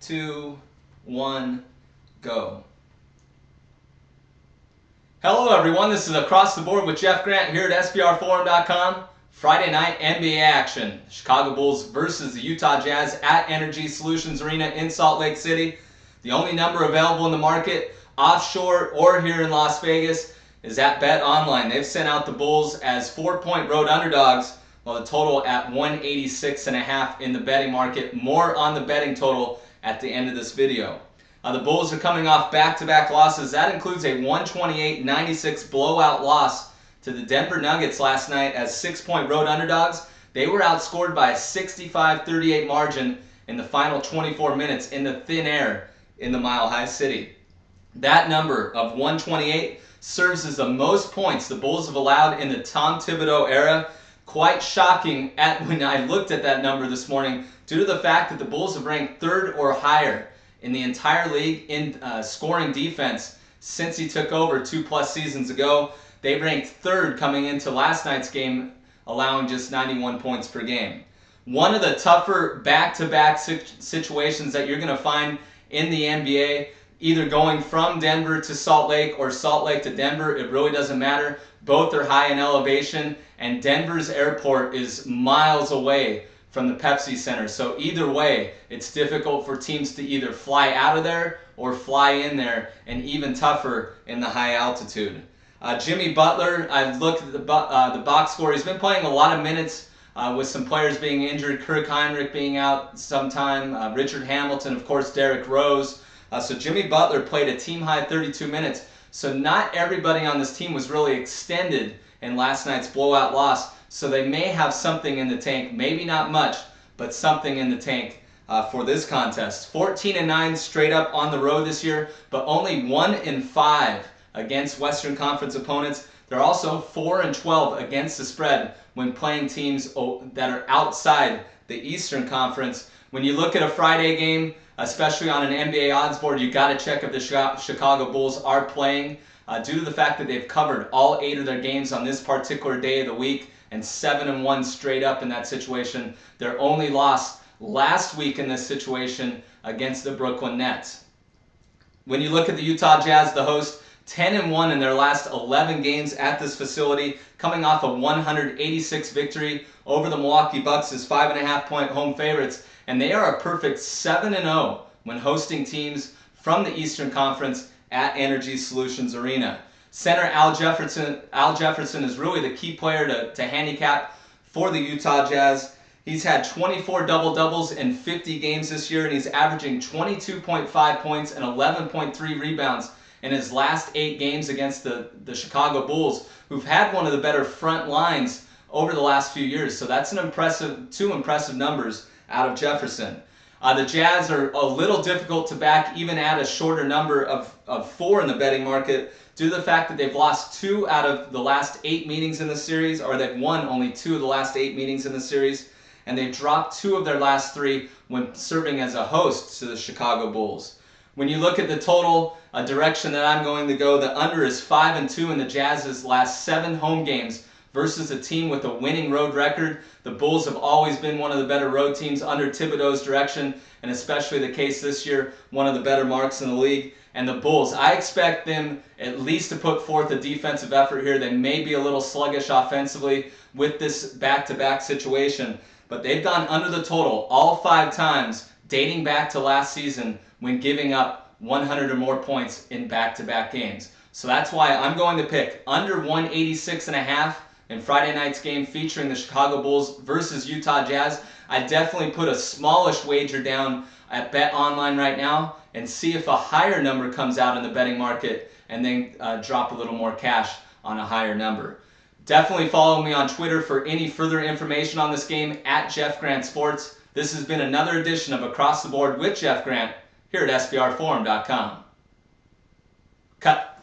2, 1, go. Hello everyone, this is Across the Board with Jeff Grant here at SBRforum.com. Friday night NBA action. Chicago Bulls versus the Utah Jazz at Energy Solutions Arena in Salt Lake City. The only number available in the market, offshore or here in Las Vegas, is at Bet Online. They've sent out the Bulls as 4-point road underdogs, while the total at 186.5 in the betting market. More on the betting total at the end of this video. The Bulls are coming off back-to-back losses. That includes a 128-96 blowout loss to the Denver Nuggets last night as 6-point road underdogs. They were outscored by a 65-38 margin in the final 24 minutes in the thin air in the Mile High City. That number of 128 serves as the most points the Bulls have allowed in the Tom Thibodeau era. Quite shocking when I looked at that number this morning, due to the fact that the Bulls have ranked third or higher in the entire league in scoring defense since he took over 2+ seasons ago. They ranked third coming into last night's game, allowing just 91 points per game. One of the tougher back-to-back situations that you're going to find in the NBA, either going from Denver to Salt Lake or Salt Lake to Denver, it really doesn't matter. Both are high in elevation, and Denver's airport is miles away from the Pepsi Center. So either way, it's difficult for teams to either fly out of there or fly in there, and even tougher in the high altitude. Jimmy Butler, I've looked at the box score. He's been playing a lot of minutes with some players being injured. Kirk Heinrich being out sometime. Richard Hamilton, of course, Derrick Rose. So Jimmy Butler played a team-high 32 minutes. So not everybody on this team was really extended in last night's blowout loss. So they may have something in the tank, maybe not much, but something in the tank for this contest. 14-9 straight up on the road this year, but only 1-5 against Western Conference opponents. They're also 4-12 against the spread when playing teams that are outside the Eastern Conference. When you look at a Friday game, especially on an NBA odds board, you got to check if the Chicago Bulls are playing. Due to the fact that they've covered all 8 of their games on this particular day of the week, and 7-1 straight up in that situation. Their only loss last week in this situation against the Brooklyn Nets. When you look at the Utah Jazz, the host, 10-1 in their last 11 games at this facility, coming off a 186 victory over the Milwaukee Bucks as 5.5-point home favorites, and they are a perfect 7-0 when hosting teams from the Eastern Conference at Energy Solutions Arena. Center Al Jefferson is really the key player to handicap for the Utah Jazz. He's had 24 double-doubles in 50 games this year, and he's averaging 22.5 points and 11.3 rebounds in his last 8 games against the Chicago Bulls, who've had one of the better front lines over the last few years. So that's two impressive numbers out of Jefferson. The Jazz are a little difficult to back, even at a shorter number of 4 in the betting market, due to the fact that they've lost 2 out of the last 8 meetings in the series, or they've won only 2 of the last 8 meetings in the series, and they've dropped 2 of their last 3 when serving as a host to the Chicago Bulls. When you look at the total, a direction that I'm going to go, the under is 5-2 in the Jazz's last 7 home games versus a team with a winning road record. The Bulls have always been one of the better road teams under Thibodeau's direction, and especially the case this year, one of the better marks in the league. And the Bulls, I expect them at least to put forth a defensive effort here. They may be a little sluggish offensively with this back-to-back situation, but they've gone under the total all 5 times dating back to last season when giving up 100 or more points in back-to-back games. So that's why I'm going to pick under 186.5 in Friday night's game featuring the Chicago Bulls versus Utah Jazz. I definitely put a smallish wager down at Bet Online right now and see if a higher number comes out in the betting market, and then drop a little more cash on a higher number. Definitely follow me on Twitter for any further information on this game at Jeff Grant Sports. This has been another edition of Across the Board with Jeff Grant here at SBRforum.com. Cut.